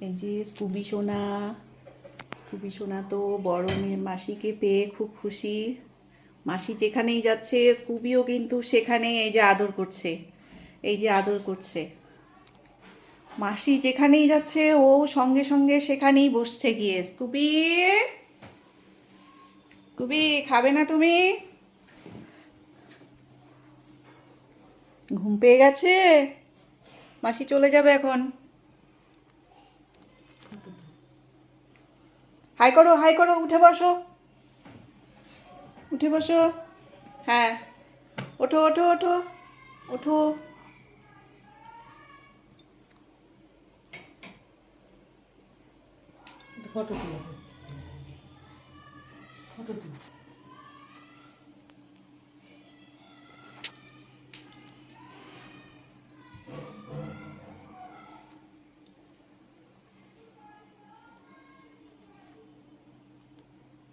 এই যে স্কুবি সোনা তো বড় মেয়ে মাসিকে পেয়ে খুব খুশি। মাসি যেখানেই যাচ্ছে স্কুবিও কিন্তু সেখানে এই যে আদর করছে, এই যে আদর করছে। মাসি যেখানেই যাচ্ছে ও সঙ্গে সঙ্গে সেখানেই বসছে গিয়ে। স্কুবি, স্কুবি খাবে না তুমি? ঘুম পেয়ে গেছে, মাসি চলে যাবে এখন। হাই করো, হাই করো, উঠে বসো, উঠে বসো। হ্যাঁ, ওঠো ওঠো ওঠো, ওঠো। ফটো তুলে